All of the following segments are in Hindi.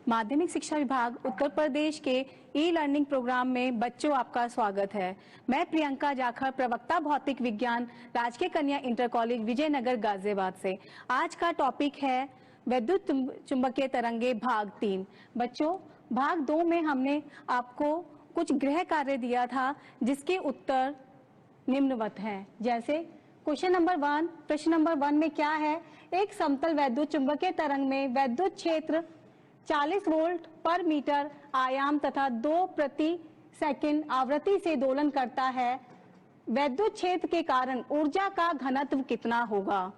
माध्यमिक शिक्षा विभाग उत्तर प्रदेश के ई लर्निंग प्रोग्राम में बच्चों आपका स्वागत है। मैं प्रियंका जाखड़, प्रवक्ता भौतिक विज्ञान, राजकीय कन्या इंटर कॉलेज विजयनगर गाजियाबाद से। आज का टॉपिक है विद्युत चुंबकीय तरंगे भाग 3। बच्चों, भाग 2 में हमने आपको कुछ गृह कार्य दिया था जिसके उत्तर निम्नवत हैं। जैसे क्वेश्चन नंबर 1, प्रश्न नंबर 1 में क्या है? एक समतल वैद्युत चुंबकीय तरंग में वैद्युत क्षेत्र 40 वोल्ट पर मीटर आयाम तथा 2 प्रति सेकंड आवृत्ति से दोलन करता है। वैद्युत क्षेत्र के कारण ऊर्जा का घनत्व कितना होगा?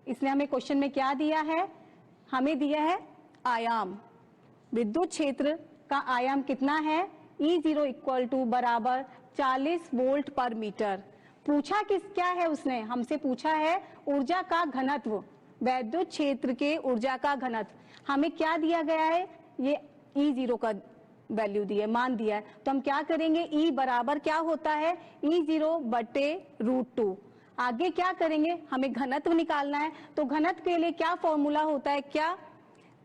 इसने हमें क्वेश्चन में क्या दिया है? हमें दिया है आयाम। विद्युत क्षेत्र का आयाम कितना है? E0 इक्वल टू बराबर 40 वोल्ट पर मीटर। पूछा क्या है? उसने हमसे पूछा है ऊर्जा का घनत्व, वैद्युत क्षेत्र के ऊर्जा का घनत्व। हमें क्या दिया गया है? ये E0 का वैल्यू दिया, मान दिया है। तो हम क्या करेंगे? E बराबर क्या होता है? E0 बटे √2। आगे क्या करेंगे? हमें घनत्व निकालना है। तो घनत्व के लिए क्या फॉर्मूला होता है?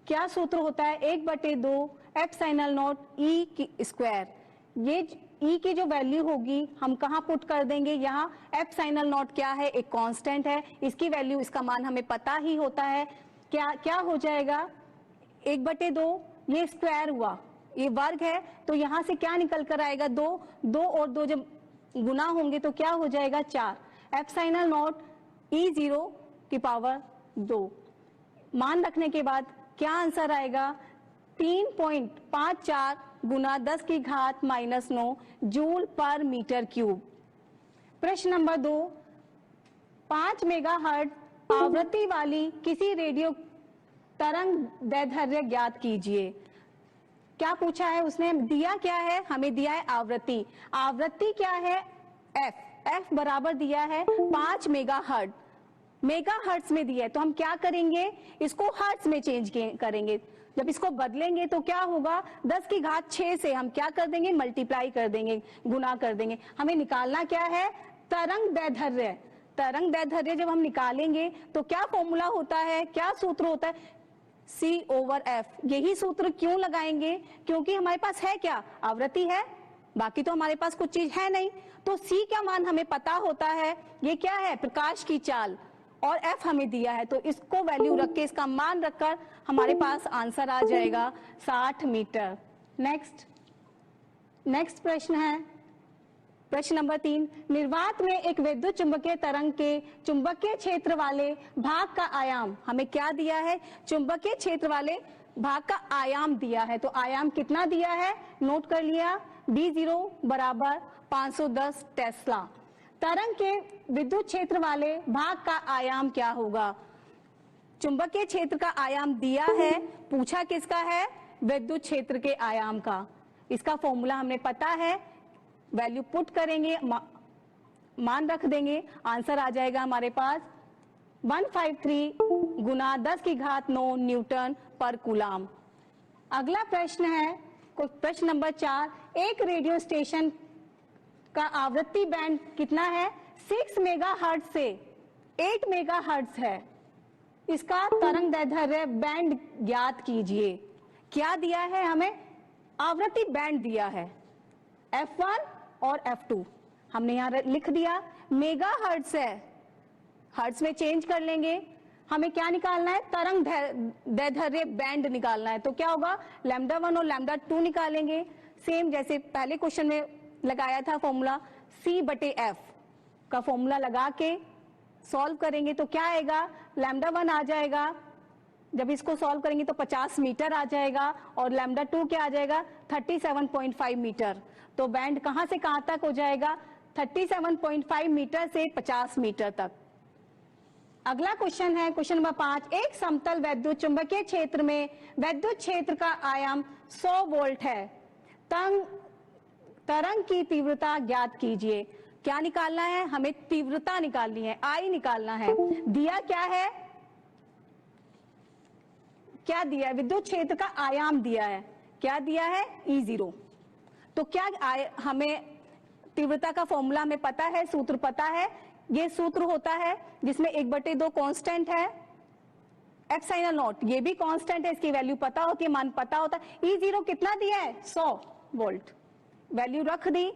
क्या सूत्र होता है? 1/2 एप्सिलॉन E स्क्वायर। ये E की जो वैल्यू होगी हम कहाँ पुट कर देंगे? यहाँ एप्सिलॉन क्या है? एक कांस्टेंट है। इसकी वैल्यू, इसका मान हमें पता ही होता है। क्या हो जाएगा? 1/2, ये स्क्वायर हुआ, ये वर्ग है, तो यहाँ से क्या निकल कर आएगा? 2 और 2 जब गुना होंगे तो क्या हो जाएगा? 4। एप्सिलॉन E0 की पावर 2 मान रखने के बाद क्या आंसर आएगा? 3.54 गुना 10 की घात -9 जूल पर मीटर क्यूब। प्रश्न नंबर 2, 5 मेगाहर्ट्ज आवृत्ति वाली किसी रेडियो तरंग दैर्ध्य ज्ञात कीजिए। क्या पूछा है उसने? दिया क्या है? हमें दिया है आवृत्ति। आवृत्ति क्या है? f बराबर दिया है 5 मेगाहर्ट्ज। मेगाहर्ट्ज में दिया है तो हम क्या करेंगे? इसको हर्ट्ज में चेंज करेंगे। जब इसको बदलेंगे तो क्या होगा? 10 की घात 6 से हम क्या कर देंगे? मल्टीप्लाई कर देंगे, गुना कर देंगे। हमें निकालना क्या है? तरंग दैर्ध्य। तरंग दैर्ध्य जब हम निकालेंगे तो क्या फॉर्मूला होता है? क्या सूत्र होता है? C/F। यही सूत्र क्यों लगाएंगे? क्योंकि हमारे पास है क्या? आवृत्ति है, बाकी तो हमारे पास कुछ चीज है नहीं। तो C का मान हमें पता होता है। ये क्या है? प्रकाश की चाल। और F हमें दिया है, तो इसको वैल्यू रख के, इसका मान रखकर हमारे पास आंसर आ जाएगा 60 मीटर। नेक्स्ट प्रश्न है प्रश्न नंबर 3। निर्वात में एक विद्युत चुंबकीय तरंग के चुंबकीय क्षेत्र वाले भाग का आयाम, हमें क्या दिया है? चुंबकीय क्षेत्र वाले भाग का आयाम दिया है। तो आयाम कितना दिया है? नोट कर लिया। D0 बराबर 510 टेस्ला। तरंग के विद्युत क्षेत्र वाले भाग का आयाम क्या होगा? चुंबकीय क्षेत्र का आयाम दिया है, पूछा किसका है? विद्युत क्षेत्र के आयाम का। इसका फॉर्मूला हमें पता है, वैल्यू पुट करेंगे, मान रख देंगे, आंसर आ जाएगा हमारे पास 153 गुना 10 की घात 9 न्यूटन पर कूलाम। अगला प्रश्न है प्रश्न नंबर 4। एक रेडियो स्टेशन का आवृत्ति बैंड कितना है? 6 मेगाहर्ट्ज से 8 मेगाहर्ट्ज है। इसका तरंग दैर्ध्य बैंड ज्ञात कीजिए। क्या दिया है हमें? आवृत्ति बैंड दिया है, F1 और F2 हमने यहाँ लिख दिया। मेगाहर्ट्ज है, हर्ट्ज में चेंज कर लेंगे। हमें क्या निकालना है? तरंग दैर्ध्य बैंड निकालना है। तो क्या होगा? λ1 और λ2 निकालेंगे, सेम जैसे पहले क्वेश्चन में लगाया था फॉर्मूला। C/F का फॉर्मूला लगा के सॉल्व करेंगे तो क्या आएगा? λ1 आ जाएगा, जब इसको सॉल्व करेंगे तो 50 मीटर आ जाएगा, और λ2 क्या आ जाएगा? 37.5 मीटर। तो बैंड कहां से कहां तक हो जाएगा? 37.5 मीटर से 50 मीटर तक। अगला क्वेश्चन है क्वेश्चन नंबर 5। एक समतल वैद्युत चुंबकीय क्षेत्र में वैद्युत क्षेत्र का आयाम 100 वोल्ट है। तरंग की तीव्रता ज्ञात कीजिए। क्या निकालना है? हमें तीव्रता निकालनी है, I निकालना है। दिया क्या है? क्या दिया है? विद्युत क्षेत्र का आयाम दिया है। क्या दिया है? E0। तो क्या हमें तीव्रता का फॉर्मूला हमें पता है, सूत्र पता है। ये सूत्र होता है जिसमें 1/2 कांस्टेंट है, एप्सिलॉन नॉट ये भी कांस्टेंट है, इसकी वैल्यू पता होती है, मान पता होता है। E0 कितना दिया है 100 वोल्ट, वैल्यू रख दी।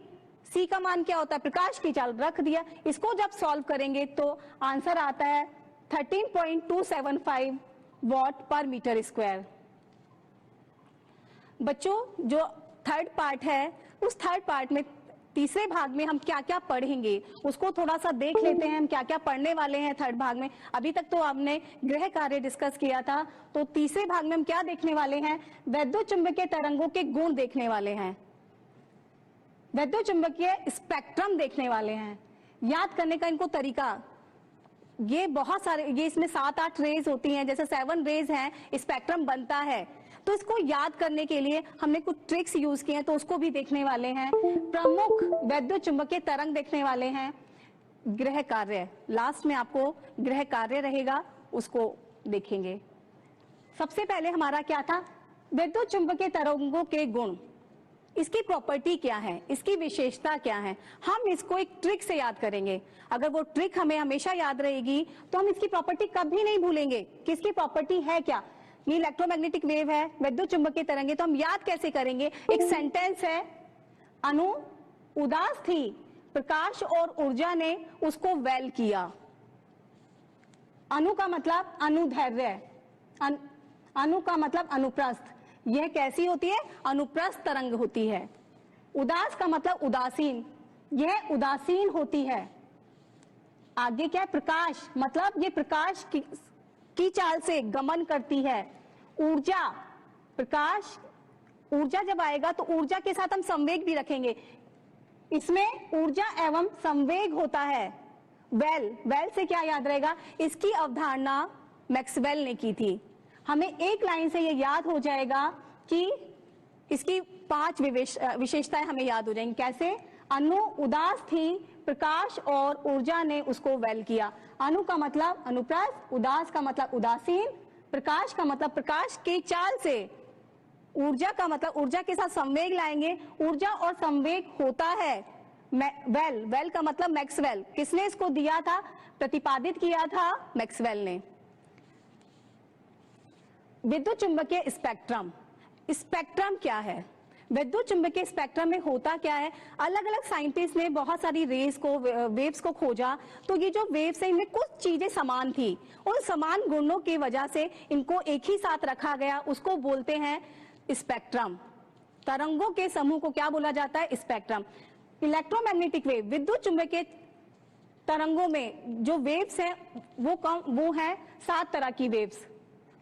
C का मान क्या होता है, प्रकाश की चाल, रख दिया। इसको जब सॉल्व करेंगे तो आंसर आता है 13.275 वॉट पर मीटर स्क्वायर। बच्चों जो थर्ड पार्ट है, उस थर्ड पार्ट में तीसरे भाग में हम क्या क्या पढ़ेंगे उसको थोड़ा सा देख लेते हैं। हम क्या क्या पढ़ने वाले हैं थर्ड भाग में। अभी तक तो आपने गृह कार्य डिस्कस किया था, तो तीसरे भाग में हम क्या देखने वाले हैं, वैद्युत चुंबकीय तरंगों के गुण देखने वाले हैं, वैद्युत चुंबकीय स्पेक्ट्रम देखने वाले हैं। याद करने का इनको तरीका, ये बहुत सारे, ये इसमें 7-8 रेज होती हैं, जैसे 7 रेज हैं, स्पेक्ट्रम बनता है। तो इसको याद करने के लिए हमने कुछ ट्रिक्स यूज किए हैं, तो उसको भी देखने वाले हैं। प्रमुख वैद्युत चुंबकीय तरंग देखने वाले हैं। गृह कार्य लास्ट में आपको गृह कार्य रहेगा, उसको देखेंगे। सबसे पहले हमारा क्या था, वैद्युत चुंबकीय तरंगों के गुण, इसकी प्रॉपर्टी क्या है, इसकी विशेषता क्या है, हम इसको एक ट्रिक से याद करेंगे। अगर वो ट्रिक हमें हमेशा याद रहेगी तो हम इसकी प्रॉपर्टी कभी नहीं भूलेंगे कि इसकी प्रॉपर्टी है क्या। ये इलेक्ट्रोमैग्नेटिक वेव है, वैद्युत चुंबकीय तरंगे, तो हम याद कैसे करेंगे। एक सेंटेंस है, अणु उदास थी, प्रकाश और ऊर्जा ने उसको वेल किया। अणु का मतलब अनुदैर्ध्य, अणु का मतलब अनुप्रस्थ, यह कैसी होती है, अनुप्रस्थ तरंग होती है। उदास का मतलब उदासीन, यह उदासीन होती है। आगे क्या है, प्रकाश, मतलब ये प्रकाश की चाल से गमन करती है। ऊर्जा, प्रकाश, ऊर्जा जब आएगा तो ऊर्जा के साथ हम संवेग भी रखेंगे, इसमें ऊर्जा एवं संवेग होता है। वेल, वेल से क्या याद रहेगा, इसकी अवधारणा मैक्सवेल ने की थी। हमें एक लाइन से ये याद हो जाएगा कि इसकी 5 विशेषताएं हमें याद हो जाएंगी। कैसे, अणु उदास थी, प्रकाश और ऊर्जा ने उसको वेल किया। अणु का मतलब अनुप्रस्थ, उदास का मतलब उदासीन, प्रकाश का मतलब प्रकाश की चाल से, ऊर्जा का मतलब ऊर्जा के साथ संवेग लाएंगे, ऊर्जा और संवेग होता है वेल, वेल का मतलब मैक्सवेल। किसने इसको दिया था, प्रतिपादित किया था मैक्सवेल ने। विद्युत चुंबकीय स्पेक्ट्रम, स्पेक्ट्रम क्या है, विद्युत चुंबकीय स्पेक्ट्रम में होता क्या है। अलग अलग साइंटिस्ट ने बहुत सारी रेस को, वेव्स को खोजा, तो ये जो वेव्स है इनमें कुछ चीजें समान थी, उन समान गुणों की वजह से इनको एक ही साथ रखा गया, उसको बोलते हैं स्पेक्ट्रम। तरंगों के समूह को क्या बोला जाता है, स्पेक्ट्रम। इलेक्ट्रोमैग्नेटिक वेव, विद्युत चुंबकीय तरंगों में जो वेव्स हैं वो है 7 तरह की वेव्स।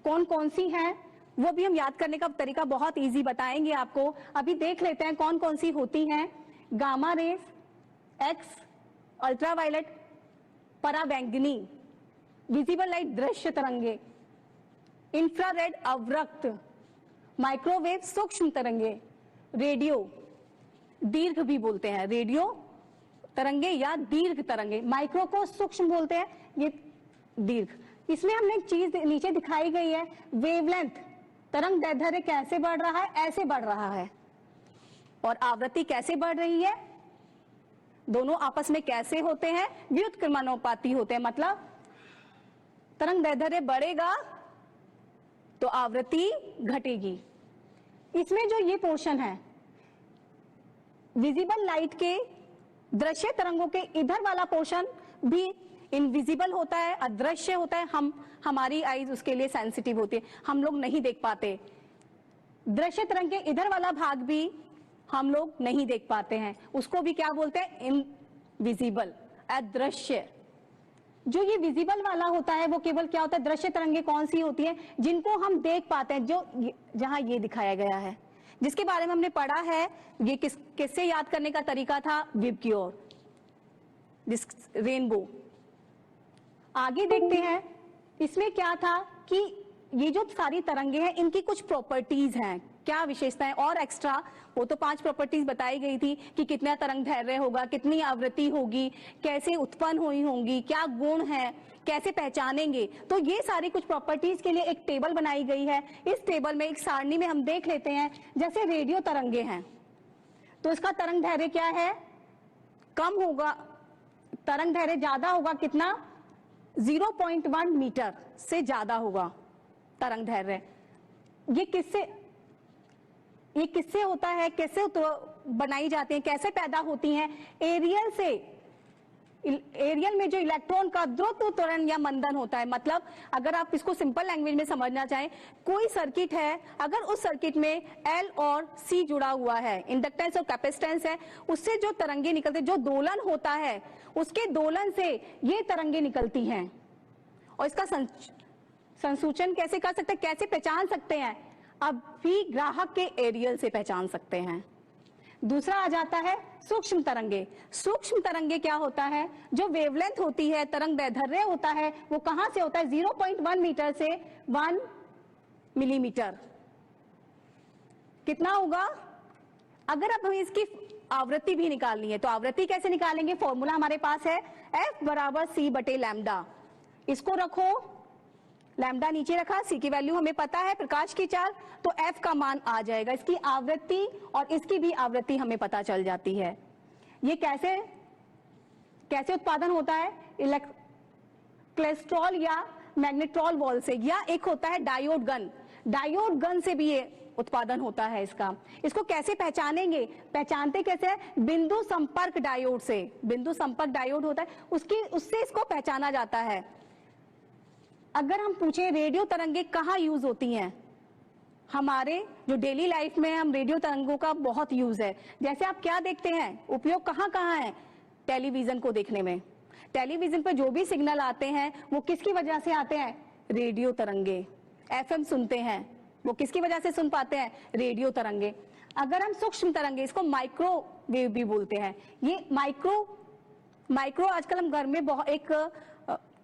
कौन कौन सी हैं वो भी हम याद करने का तरीका बहुत इजी बताएंगे आपको। अभी देख लेते हैं कौन कौन सी होती हैं। गामा रेस, एक्स, अल्ट्रावायलेट, पराबैंगनी, विजिबल लाइट दृश्य तरंगे, इंफ्रारेड अवरक्त, माइक्रोवेव सूक्ष्म तरंगे, रेडियो, दीर्घ भी बोलते हैं, रेडियो तरंगे या दीर्घ तरंगे। माइक्रो को सूक्ष्म बोलते हैं, ये दीर्घ। इसमें हमने एक चीज नीचे दिखाई गई है, वेवलेंथ, तरंग दैर्ध्य कैसे बढ़ रहा है, ऐसे बढ़ रहा है, और आवृत्ति कैसे बढ़ रही है, दोनों आपस में कैसे होते हैं, व्युत्क्रमानुपाती होते हैं। मतलब तरंग दैर्ध्य बढ़ेगा तो आवृत्ति घटेगी। इसमें जो ये पोर्शन है, विजिबल लाइट के दृश्य तरंगों के इधर वाला पोर्शन भी इनविजिबल होता है, अदृश्य होता है। हमारी आईज उसके लिए सेंसिटिव होती है, हम लोग नहीं देख पाते। दृश्य तरंग के इधर वाला भाग भी हम लोग नहीं देख पाते हैं, उसको भी क्या बोलते हैं, इनविजिबल, अदृश्य। जो ये विजिबल वाला होता है वो केवल क्या होता है, दृश्य तरंगे कौन सी होती है, जिनको हम देख पाते हैं, जो जहां ये दिखाया गया है, जिसके बारे में हमने पढ़ा है। ये किससे याद करने का तरीका था, विब की ओर, रेनबो। आगे देखते हैं, इसमें क्या था कि ये जो सारी तरंगे हैं इनकी कुछ प्रॉपर्टीज हैं, क्या विशेषताएं और एक्स्ट्रा, वो तो 5 प्रॉपर्टीज बताई गई थी कि कितना तरंग दैर्ध्य होगा, कितनी आवृत्ति होगी, कैसे उत्पन्न हुई होंगी, क्या गुण है, कैसे पहचानेंगे। तो ये सारी कुछ प्रॉपर्टीज के लिए एक टेबल बनाई गई है। इस टेबल में एक सारणी में हम देख लेते हैं, जैसे रेडियो तरंगे हैं तो इसका तरंग दैर्ध्य क्या है, कम होगा, तरंग दैर्ध्य ज्यादा होगा, कितना, 0.1 मीटर से ज्यादा होगा। तरंग दैर्ध्य। ये किससे होता है, कैसे बनाई जाती है, कैसे पैदा होती हैं? एरियल से। एरियल में जो इलेक्ट्रॉन का द्रुत त्वरण या मंदन होता है, मतलब अगर आप इसको सिंपल लैंग्वेज में समझना चाहें, कोई सर्किट है, अगर उस सर्किट में L और C जुड़ा हुआ है, इंडक्टेंस और कैपेसिटेंस है, उससे जो तरंगे निकलते, जो दोलन होता है, उसके दोलन से ये तरंगे निकलती हैं। और इसका संसूचन कैसे कर सकते हैं, कैसे पहचान सकते हैं? अभी ग्राहक के एरियल से पहचान सकते हैं। दूसरा आ जाता है सूक्ष्म तरंगे। सूक्ष्म तरंगे क्या होता है? जो वेवलेंथ होती है, तरंग दैर्ध्य होता है, वो कहां से होता है? 0.1 मीटर से 1 मिलीमीटर। कितना होगा? अगर अब हमें इसकी आवृत्ति भी निकालनी है तो आवृत्ति कैसे निकालेंगे? फॉर्मूला हमारे पास है F बराबर C बटे लैम्डा। इसको रखो, लैम्डा नीचे रखा, C की वैल्यू हमें पता है, प्रकाश की चाल, तो F का मान आ जाएगा। इसकी आवृत्ति और इसकी भी आवृत्ति हमें पता चल जाती है। ये कैसे उत्पादन होता है? क्लेस्ट्रॉल या मैग्नेट्रॉल वॉल से, या एक होता है डायोड गन। डायोड गन से भी ये उत्पादन होता है इसका। इसको कैसे पहचानेंगे? पहचानते कैसे है? बिंदु संपर्क डायोड से। बिंदु संपर्क डायोड होता है, उससे इसको पहचाना जाता है। अगर हम पूछे रेडियो तरंगे कहाँ यूज होती हैं, हमारे जो डेली लाइफ में हम रेडियो तरंगों का बहुत यूज है। जैसे आप क्या देखते हैं, उपयोग कहाँ कहाँ है? टेलीविजन को देखने में। टेलीविजन पर जो भी सिग्नल आते हैं वो किसकी वजह से आते हैं? रेडियो तरंगे। FM सुनते हैं, वो किसकी वजह से सुन पाते हैं? रेडियो तरंगे। अगर हम सूक्ष्म तरंगे, इसको माइक्रोवेव भी बोलते हैं। ये माइक्रो आजकल हम घर में बहुत एक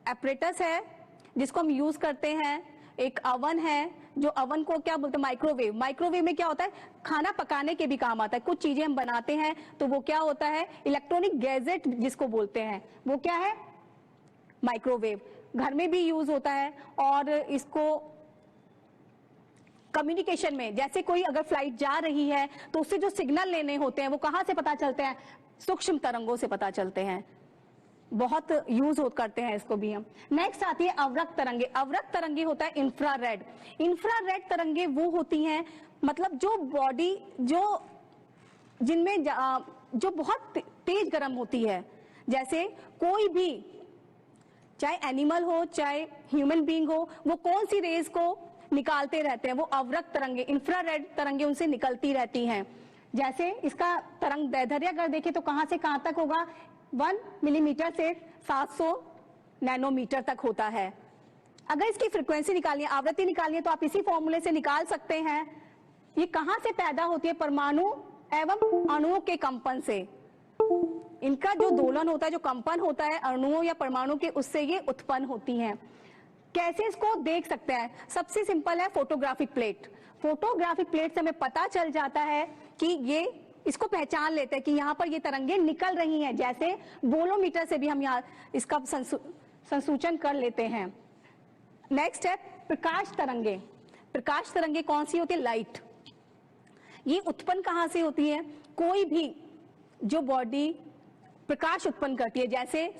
एपरेटस है जिसको हम यूज करते हैं, एक अवन है, जो अवन को क्या बोलते हैं? माइक्रोवेव। माइक्रोवेव में क्या होता है? खाना पकाने के भी काम आता है। कुछ चीजें हम बनाते हैं तो वो क्या होता है? इलेक्ट्रॉनिक गैजेट जिसको बोलते हैं, वो क्या है? माइक्रोवेव। घर में भी यूज होता है। और इसको कम्युनिकेशन में, जैसे कोई अगर फ्लाइट जा रही है तो उससे जो सिग्नल लेने होते हैं वो कहां से पता चलते हैं? सूक्ष्म तरंगों से पता चलते हैं। बहुत यूज करते हैं इसको भी हम। नेक्स्ट आती है अवरक्त तरंगे। अवरक्त तरंगे होता है इंफ्रारेड। इंफ्रारेड तरंगे वो होती हैं, मतलब जो बॉडी जिनमें जो बहुत तेज गर्म होती है। जैसे कोई भी, चाहे एनिमल हो चाहे ह्यूमन बीइंग हो, वो कौन सी रेज को निकालते रहते हैं? वो अवरक्त तरंगे, इंफ्रारेड तरंगे उनसे निकलती रहती हैं। जैसे इसका तरंग दैर्ध्य अगर देखें तो कहां से कहां तक होगा? 1 मिलीमीटर से 700 नैनोमीटर तक होता है। अगर इसकी फ्रीक्वेंसी निकालनी है, आवृत्ति निकालनी है, तो आप इसी फॉर्मूले से निकाल सकते हैं। ये कहां से पैदा होती है? परमाणु एवं अणुओं के कंपन से। इनका जो दोलन होता है, जो कंपन होता है अणुओं या परमाणु के, उससे ये उत्पन्न होती हैं। कैसे इसको देख सकते हैं? सबसे सिंपल है फोटोग्राफिक प्लेट। फोटोग्राफिक प्लेट से हमें पता चल जाता है कि ये, इसको पहचान लेते हैं कि यहाँ पर ये तरंगे निकल रही हैं। जैसे बोलोमीटर से भी हम यहाँ इसका संसूचन कर लेते हैं। नेक्स्ट है प्रकाश तरंगे। प्रकाश तरंगे कौन सी होती है? लाइट। ये उत्पन्न कहाँ से होती है? कोई भी जो बॉडी प्रकाश उत्पन्न करती है, जैसे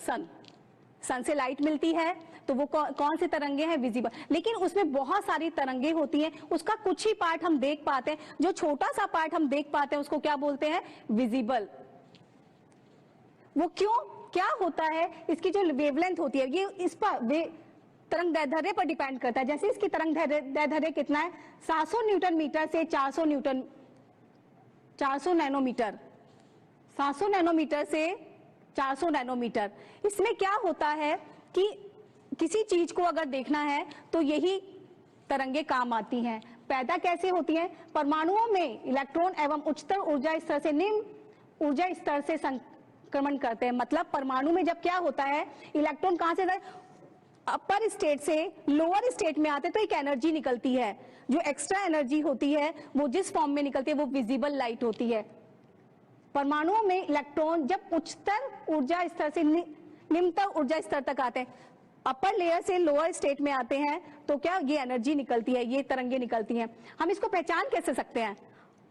सन से लाइट मिलती है, तो वो कौन से तरंगे हैं? विजिबल। लेकिन उसमें बहुत सारी तरंगे होती हैं, उसका कुछ ही पार्ट हम देख पाते हैं। जो छोटा सा पार्ट हम देख पाते हैं उसको क्या बोलते हैं? विजिबल। वो क्यों, क्या होता है? इसकी जो वेवलेंथ होती है, ये इस पर तरंग दैर्ध्य पर डिपेंड करता है। जैसे इसकी तरंग दैर्ध्य कितना है? 700 न्यूटन मीटर से 400 नैनोमीटर। 700 नैनोमीटर से 400 नैनोमीटर। इसमें क्या होता है कि किसी चीज को अगर देखना है तो यही तरंगे काम आती हैं। पैदा कैसे होती हैं? परमाणुओं में इलेक्ट्रॉन एवं उच्चतर ऊर्जा स्तर से निम्न ऊर्जा स्तर से संक्रमण करते हैं। मतलब परमाणु में जब क्या होता है, इलेक्ट्रॉन कहां से अपर स्टेट से लोअर स्टेट में आते तो एक एनर्जी निकलती है। जो एक्स्ट्रा एनर्जी होती है वो जिस फॉर्म में निकलती है वो विजिबल लाइट होती है। परमाणुओं में इलेक्ट्रॉन जब उच्चतर ऊर्जा स्तर से निम्नतर ऊर्जा स्तर तक आते हैं, अपर लेयर से लोअर स्टेट में आते हैं, तो क्या ये एनर्जी निकलती है, ये तरंगे निकलती हैं। हम इसको पहचान कैसे सकते हैं?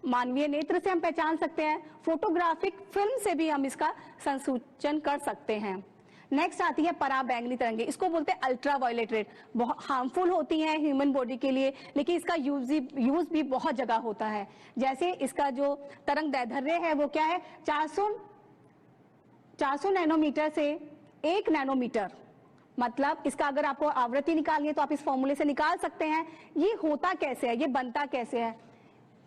मानवीय नेत्र से हम पहचान सकते हैं, फोटोग्राफिक फिल्म से भी हम इसका संसूचन कर सकते हैं। नेक्स्ट आती है पराबैंगनी तरंगे, इसको बोलते हैं अल्ट्रा वायलेट रेड। बहुत हार्मफुल होती हैं ह्यूमन बॉडी के लिए, लेकिन इसका यूज भी बहुत जगह होता है। जैसे इसका जो तरंग दैर्ध्य है वो क्या है, 400 नैनोमीटर से 1 नैनोमीटर। मतलब इसका अगर आपको आवृत्ति निकालनी है तो आप इस फॉर्मूले से निकाल सकते हैं। ये होता कैसे है, ये बनता कैसे है।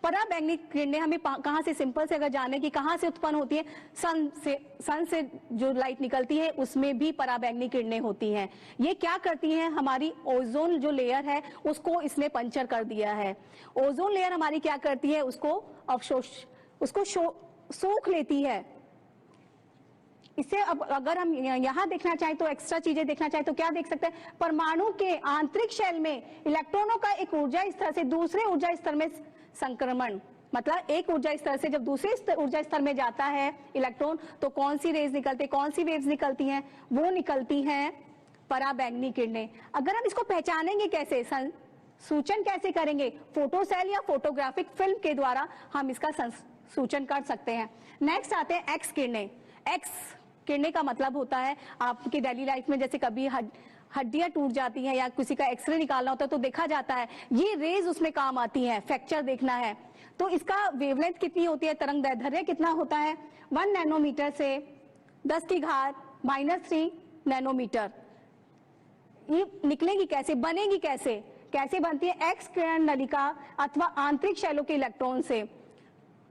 पराबैंगनी किरणें हमें कहां से, सिंपल से अगर जाने की कहां से उत्पन्न होती है, सन से जो लाइट निकलती है उसमें भी पराबैंगनी किरणें होती हैं। ये क्या करती हैं, हमारी ओजोन जो लेयर है उसको इसने पंचर कर दिया है। ओजोन लेयर हमारी क्या करती है, उसको सोख लेती है। इससे अब अगर हम यहाँ देखना चाहें तो एक्स्ट्रा चीजें देखना चाहें तो क्या देख सकते हैं, परमाणु के आंतरिक शेल में इलेक्ट्रॉनों का एक ऊर्जा स्तर से दूसरे ऊर्जा स्तर में संक्रमण। मतलब एक ऊर्जा स्तर से जब दूसरे ऊर्जा स्तर में जाता है इलेक्ट्रॉन तो कौन सी रेज निकलती है, कौन सी वेव्स निकलती हैं, वो निकलती हैं पराबैंगनी किरणें। अगर हम इसको पहचानेंगे कैसे, सूचन कैसे करेंगे, फोटो सेल या फोटोग्राफिक फिल्म के द्वारा हम इसका सूचन कर सकते हैं। नेक्स्ट आते हैं एक्स किरणें। एक्स किरणें का मतलब होता है आपकी डेली लाइफ में जैसे कभी हड्डियां टूट जाती हैं या किसी का एक्सरे निकालना होता है तो देखा जाता है, ये रेज उसमें काम आती हैं। फ्रैक्चर देखना है तो इसका वेवलेंथ कितनी होती है, तरंग दैर्ध्य कितना होता है, 1 नैनोमीटर से 10⁻³ नैनोमीटर। ये निकलेगी कैसे, बनेगी कैसे, कैसे बनती है, एक्स किरण नलिका अथवा आंतरिक शैलों के इलेक्ट्रॉन से।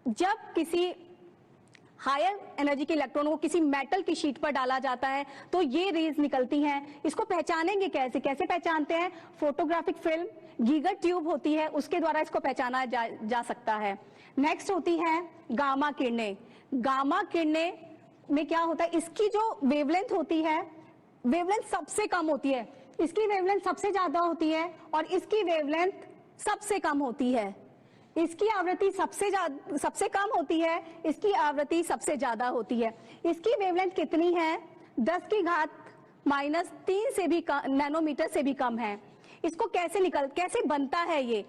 जब किसी हायर एनर्जी के इलेक्ट्रॉनों को किसी मेटल की शीट पर डाला जाता है तो ये रेज निकलती हैं। इसको पहचानेंगे कैसे, कैसे पहचानते हैं, फोटोग्राफिक फिल्म, गीगर ट्यूब होती है उसके द्वारा इसको पहचाना जा सकता है। नेक्स्ट होती है गामा किरणें। गामा किरणें में क्या होता है, इसकी जो वेवलेंथ होती है, वेवलेंथ सबसे कम होती है, इसकी वेवलेंथ सबसे ज्यादा होती है और इसकी वेवलेंथ सबसे कम होती है। इसकी आवृत्ति सबसे कम होती है, इसकी आवृत्ति सबसे ज्यादा होती है। इसकी वेवलेंथ कितनी है, 10⁻³ से भी नैनोमीटर से भी कम है। इसको कैसे बनता है, ये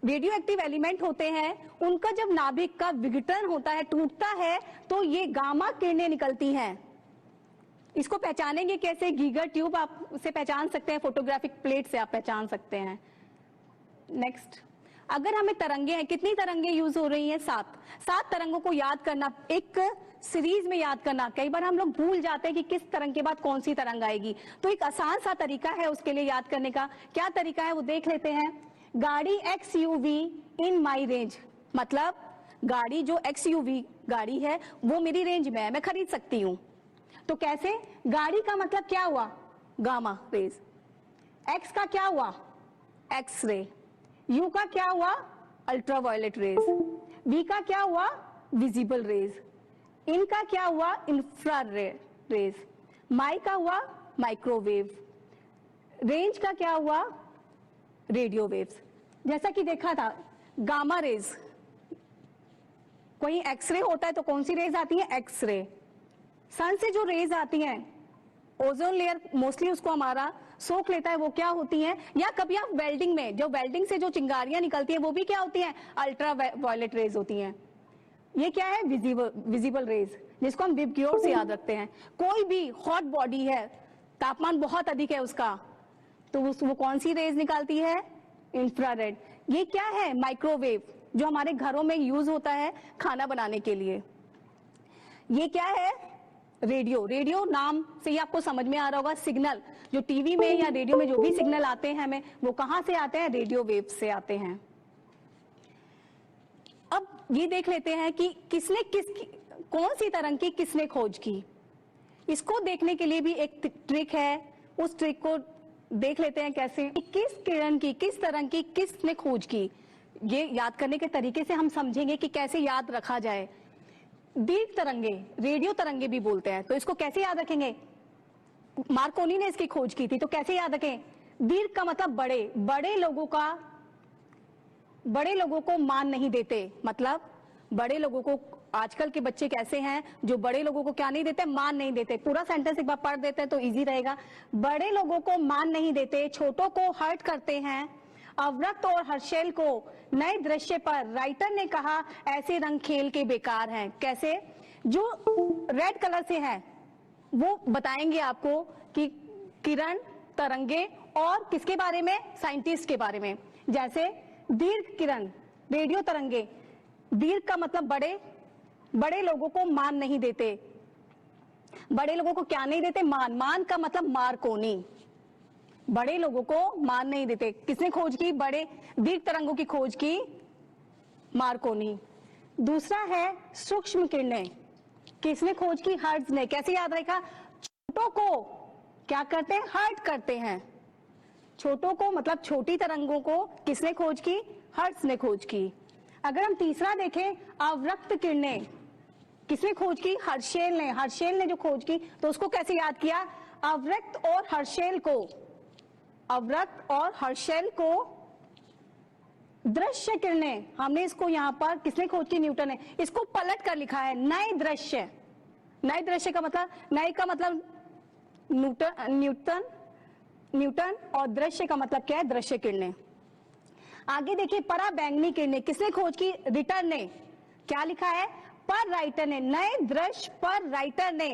रेडियो एक्टिव एलिमेंट होते हैं, उनका जब नाभिक का विघटन होता है, टूटता है, तो ये गामा किरणें निकलती हैं। इसको पहचानेंगे कैसे, गीगर ट्यूब आप उसे पहचान सकते हैं, फोटोग्राफिक प्लेट से आप पहचान सकते हैं। नेक्स्ट, अगर हमें तरंगे हैं, कितनी तरंगे यूज हो रही हैं, 7 तरंगों को याद करना, एक सीरीज में याद करना। कई बार हम लोग भूल जाते हैं कि किस तरंग के बाद कौन सी तरंग आएगी, तो एक आसान सा तरीका है उसके लिए याद करने का। क्या तरीका है वो देख लेते हैं। गाड़ी XUV इन माई रेंज, मतलब गाड़ी जो XUV गाड़ी है वो मेरी रेंज में है, मैं खरीद सकती हूँ। तो कैसे, गाड़ी का मतलब क्या हुआ, गामा रेज, एक्स का क्या हुआ, एक्स रे, यू का क्या हुआ, अल्ट्रावायलेट रेज, वी का क्या हुआ, विजिबल रेज, इनका क्या हुआ, इंफ्रारेड रेज, माई का हुआ माइक्रोवेव, रेंज का क्या हुआ, रेडियो वेव्स। जैसा कि देखा था गामा रेज, कोई एक्सरे होता है तो कौन सी रेज आती है, एक्सरे। सन से जो रेज आती हैं, ओजोन लेयर मोस्टली उसको हमारा सोख लेता है, वो क्या होती हैं, या कभी आप वेल्डिंग में, जो वेल्डिंग से जो चिंगारियां निकलती हैं वो भी क्या होती हैं, अल्ट्रा वायलेट रेज होती हैं। ये क्या है, विजिबल रेज, जिसको हम विबग्योर से याद रखते हैं। कोई भी हॉट बॉडी है, तापमान बहुत अधिक है उसका, तो वो कौन सी रेज निकालती है, इंफ्रारेड। ये क्या है, माइक्रोवेव, जो हमारे घरों में यूज होता है खाना बनाने के लिए। ये क्या है, रेडियो नाम से ही आपको समझ में आ रहा होगा, सिग्नल जो टीवी में या रेडियो में जो भी सिग्नल आते हैं हमें, वो कहां से आते हैं, रेडियो वेव से आते हैं। अब ये देख लेते हैं कि कौन सी तरंग की किसने खोज की। इसको देखने के लिए भी एक ट्रिक है, उस ट्रिक को देख लेते हैं कैसे, किस किरण की, किस तरंग की किसने खोज की। ये याद करने के तरीके से हम समझेंगे कि कैसे याद रखा जाए। दीर्घ तरंगे, रेडियो तरंगे भी बोलते हैं, तो इसको कैसे याद रखेंगे, मार्कोनी ने इसकी खोज की थी, तो कैसे याद रखें, दीर्घ का मतलब बड़े लोगों को मान नहीं देते। मतलब बड़े लोगों को, आजकल के बच्चे कैसे हैं जो बड़े लोगों को क्या नहीं देते, मान नहीं देते। पूरा सेंटेंस एक बार पढ़ देते हैं तो इजी रहेगा। बड़े लोगों को मान नहीं देते, छोटों को हर्ट करते हैं। अवरक्त और हर्षेल को नए दृश्य पर राइटर ने कहा, ऐसे रंग खेल के बेकार हैं। कैसे, जो रेड कलर से है, वो बताएंगे आपको कि किरण, तरंगे और किसके बारे में, साइंटिस्ट के बारे में। जैसे दीर्घ किरण, रेडियो तरंगे। दीर्घ का मतलब बड़े, बड़े लोगों को मान नहीं देते। बड़े लोगों को क्या नहीं देते, मान। मान का मतलब मार्कोनी, बड़े लोगों को मान नहीं देते। किसने खोज की, बड़े दीर्घ तरंगों की खोज की, मार्कोनी। दूसरा है सूक्ष्म किरणें, किसने खोज की, हर्ट्ज ने। कैसे याद रखा, छोटों को क्या करते हैं, हर्ट करते हैं। छोटों को मतलब छोटी तरंगों को किसने खोज की, हर्ट्ज ने खोज की। अगर हम तीसरा देखें, अवरक्त किरणें, किसने खोज की, हर्शेल ने। हर्शेल ने जो खोज की, तो उसको कैसे याद किया, अवरक्त और हर्शेल को, अवरक्त और हर्शेल को। दृश्य किरणें, हमने इसको यहां पर किसने खोज की, न्यूटन ने। इसको पलट कर लिखा है नए दृश्य। नए दृश्य का मतलब, नए का मतलब न्यूटन और दृश्य का मतलब क्या है, दृश्य किरणें। आगे देखिए, पराबैंगनी किरणें, किसने खोज की, रिटर ने। क्या लिखा है, पर राइटर ने। नए दृश्य पर राइटर ने।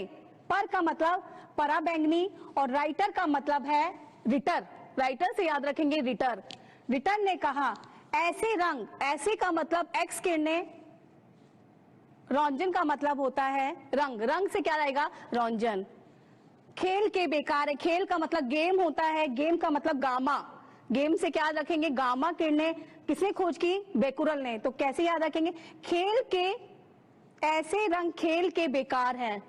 पर का मतलब पराबैंगनी और राइटर का मतलब है रिटर। राइटर से याद रखेंगे रिटर। रिटर ने कहा ऐसे रंग, ऐसे का मतलब एक्स किरणें, रौंजन का मतलब होता है रंग। रंग से क्या रहेगा, रौंजन। खेल के बेकार है, खेल का मतलब गेम होता है, गेम का मतलब गामा। गेम से क्या याद रखेंगे, गामा किरणें, किसने खोज की, बेकुरल ने। तो कैसे याद रखेंगे, खेल के ऐसे रंग खेल के बेकार है,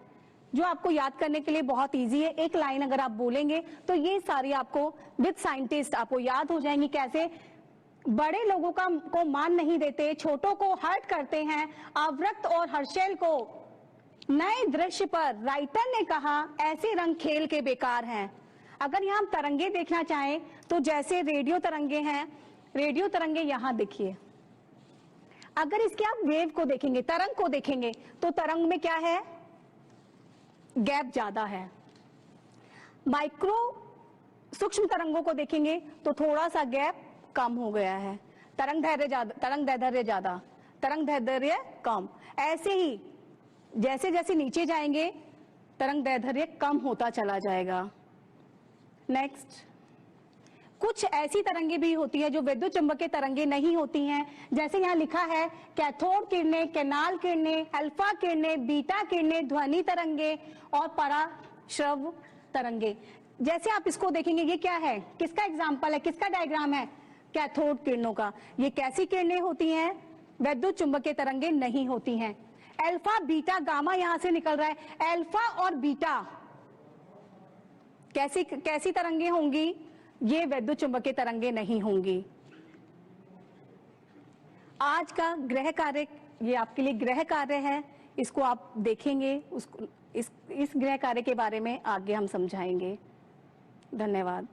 जो आपको याद करने के लिए बहुत इजी है। एक लाइन अगर आप बोलेंगे तो ये सारी आपको विद साइंटिस्ट आपको याद हो जाएंगी। कैसे, बड़े लोगों को मान नहीं देते, छोटों को हर्ट करते हैं, अवरक्त और हर्शेल को। नए दृश्य पर राइटर ने कहा ऐसे रंग खेल के बेकार हैं। अगर यहाँ हम तरंगे देखना चाहें तो जैसे रेडियो तरंगे हैं, रेडियो तरंगे यहाँ देखिए। अगर इसके आप वेव को देखेंगे, तरंग को देखेंगे, तो तरंग में क्या है, गैप ज्यादा है। माइक्रो सूक्ष्म तरंगों को देखेंगे तो थोड़ा सा गैप कम हो गया है। तरंग दैर्ध्य ज्यादा, तरंग दैर्ध्य ज्यादा, तरंग दैर्ध्य कम। ऐसे ही जैसे जैसे नीचे जाएंगे तरंग दैर्ध्य कम होता चला जाएगा। नेक्स्ट, कुछ ऐसी तरंगे भी होती है जो विद्युत चुंबकीय तरंगे नहीं होती हैं। जैसे यहाँ लिखा है कैथोड किरणें, कैनाल किरणें, अल्फा किरणें, बीटा किरणें, ध्वनि तरंगे और पराश्रव तरंगे। जैसे आप इसको देखेंगे, ये क्या है, किसका एग्जाम्पल है, किसका डायग्राम है, कैथोड किरणों का। ये कैसी किरणें होती हैं, विद्युत चुंबकीय तरंगे नहीं होती हैं। अल्फा, बीटा, गामा यहां से निकल रहा है। अल्फा और बीटा कैसी कैसी तरंगे होंगी, ये विद्युत चुंबकीय तरंगे नहीं होंगी। आज का गृह कार्य, ये आपके लिए गृह कार्य है, इसको आप देखेंगे, उसको इस गृह कार्य के बारे में आगे हम समझाएंगे। धन्यवाद।